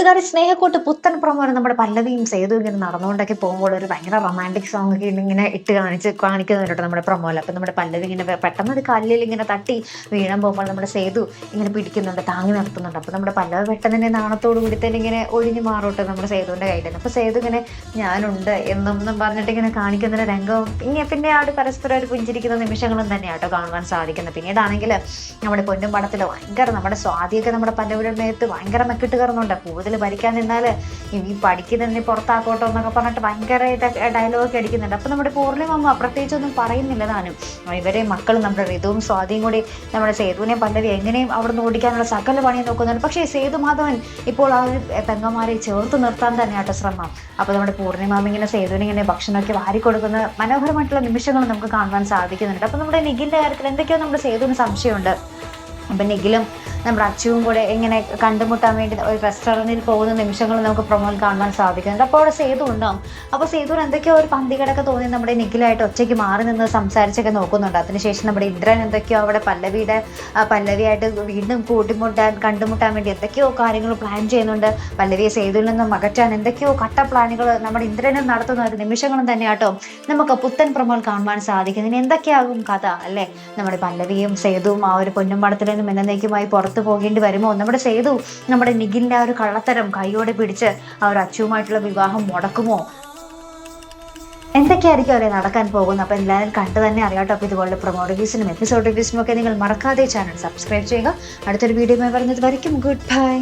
കൂട്ടുകാരി സ്നേഹക്കൂട്ട് പുത്തൻ പ്രൊമോയിൽ നമ്മുടെ പല്ലവിയും സേതു ഇങ്ങനെ നടന്നുകൊണ്ടൊക്കെ പോകുമ്പോൾ ഒരു ഭയങ്കര റൊമാൻറ്റിക് സോങ് ഒക്കെ ഇങ്ങനെ ഇട്ട് കാണിക്കുന്നുണ്ട് നമ്മുടെ പ്രൊമോയിൽ. അപ്പം നമ്മുടെ പല്ലവി ഇങ്ങനെ പെട്ടെന്ന് ഒരു കല്ലിൽ ഇങ്ങനെ തട്ടി വീഴാൻ പോകുമ്പോൾ നമ്മുടെ സേതു ഇങ്ങനെ പിടിക്കുന്നുണ്ട്, താങ്ങി നിർത്തുന്നുണ്ട്. അപ്പം നമ്മുടെ പല്ലവി പെട്ടെന്ന് തന്നെ നാണത്തോട് കൂടി തന്നെ ഇങ്ങനെ ഒഴിഞ്ഞു മാറോട്ടെ നമ്മുടെ സേതുവിൻ്റെ കയ്യിൽ നിന്ന്. അപ്പോൾ സേതു ഇങ്ങനെ ഞാനുണ്ട് എന്നും പറഞ്ഞിട്ട് ഇങ്ങനെ കാണിക്കുന്ന രംഗവും പിന്നെ ആ ഒരു പരസ്പരം ഒരു പുഞ്ചിരിക്കുന്ന നിമിഷങ്ങളും തന്നെയാട്ടോ കാണുവാൻ സാധിക്കുന്നത്. പിന്നീടാണെങ്കിൽ നമ്മുടെ പൊന്നും പടത്തിൽ ഭയങ്കര നമ്മുടെ സ്വാതിയൊക്കെ നമ്മുടെ പല്ലവിയുടെ മേത്ത് ഭയങ്കര മെക്കിട്ട് കയറുന്നുണ്ട്. കൂടുതൽ ഭരിക്കാൻ നിന്നാൽ ഈ പഠിക്കുന്നതിന് പുറത്താക്കോട്ടോ എന്നൊക്കെ പറഞ്ഞിട്ട് ഭയങ്കര ഡയലോഗൊക്കെ അടിക്കുന്നുണ്ട്. അപ്പം നമ്മുടെ പൂർണ്ണിമ പ്രത്യേകിച്ചൊന്നും പറയുന്നില്ല താനും. ഇവരെ മക്കൾ നമ്മുടെ ഋതുവും സ്വാതിയും കൂടി നമ്മുടെ സേതുവിനെ പല്ലവി എങ്ങനെയും അവിടെ നിന്ന് ഓടിക്കാനുള്ള സകല പണിയും നോക്കുന്നുണ്ട്. പക്ഷേ സേതു മാധവൻ ഇപ്പോൾ ആ ഒരു പെങ്ങന്മാരെ ചേർത്ത് നിർത്താൻ തന്നെയാട്ടോ ശ്രമം. അപ്പോൾ നമ്മുടെ പൂർണ്ണിമാമ ഇങ്ങനെ സേതുവിനെ ഇങ്ങനെ ഭക്ഷണമൊക്കെ വാരി കൊടുക്കുന്ന മനോഹരമായിട്ടുള്ള നിമിഷങ്ങൾ നമുക്ക് കാണുവാൻ സാധിക്കുന്നുണ്ട്. അപ്പോൾ നമ്മുടെ നിഖിലിൻ്റെ കാര്യത്തിൽ എന്തൊക്കെയോ നമ്മുടെ സേതുവിന് സംശയമുണ്ട്. അപ്പം നിഖിലും നമ്മുടെ അച്ചുവും കൂടെ ഇങ്ങനെ കണ്ടുമുട്ടാൻ വേണ്ടി ഒരു റെസ്റ്റോറൻറ്റിൽ പോകുന്ന നിമിഷങ്ങൾ നമുക്ക് പ്രൊമോയിൽ കാണുവാൻ സാധിക്കുന്നുണ്ട്. അപ്പോൾ അവിടെ സേതു ഉണ്ടാവും. അപ്പോൾ സേതുവിന് എന്തൊക്കെയോ ഒരു പന്തികേടൊക്കെ തോന്നി നമ്മുടെ നിഖിലായിട്ട് ഒച്ചയ്ക്ക് മാറി നിന്ന് സംസാരിച്ചൊക്കെ നോക്കുന്നുണ്ട്. അതിനുശേഷം നമ്മുടെ ഇന്ദ്രൻ എന്തൊക്കെയോ അവിടെ പല്ലവിയായിട്ട് വീണ്ടും കണ്ടുമുട്ടാൻ വേണ്ടി എന്തൊക്കെയോ കാര്യങ്ങൾ പ്ലാൻ ചെയ്യുന്നുണ്ട്. പല്ലവിയെ സേതുവിൽ നിന്നും അകറ്റാൻ എന്തൊക്കെയോ കട്ട പ്ലാനുകൾ നമ്മുടെ ഇന്ദ്രനും നടത്തുന്ന ഒരു നിമിഷങ്ങളും തന്നെയാട്ടോ നമുക്ക് പുത്തൻ പ്രൊമോയിൽ കാണുവാൻ സാധിക്കുന്നത്. ഇനി എന്തൊക്കെയാകും കഥ അല്ലേ? നമ്മുടെ പല്ലവിയും സേതുവും ആ ഒരു പൊന്നും പടത്തിൽ നിന്നും എന്നേക്കുമായി പുറത്തു പോകേണ്ടി വരുമോ? നമ്മുടെ സേതു നമ്മുടെ നിഖിലിന്റെ ആ ഒരു കള്ളത്തരം കൈയോടെ പിടിച്ച് ആ ഒരു അച്ചുവുമായിട്ടുള്ള വിവാഹം മുടക്കുമോ? എന്തൊക്കെയായിരിക്കും അവരെ നടക്കാൻ പോകുന്നത്? അപ്പോൾ എല്ലാവരും കണ്ടു തന്നെ അറിയാട്ടോ. അപ്പോൾ ഇതുപോലെ പ്രൊമോ റിവ്യൂസിനും എപ്പിസോഡ് റിവ്യൂസിനും ഒക്കെ നിങ്ങൾ മറക്കാതെ ചാനൽ സബ്സ്ക്രൈബ് ചെയ്യുക. അടുത്തൊരു വീഡിയോ പറഞ്ഞത് വരയ്ക്കും. Good bye.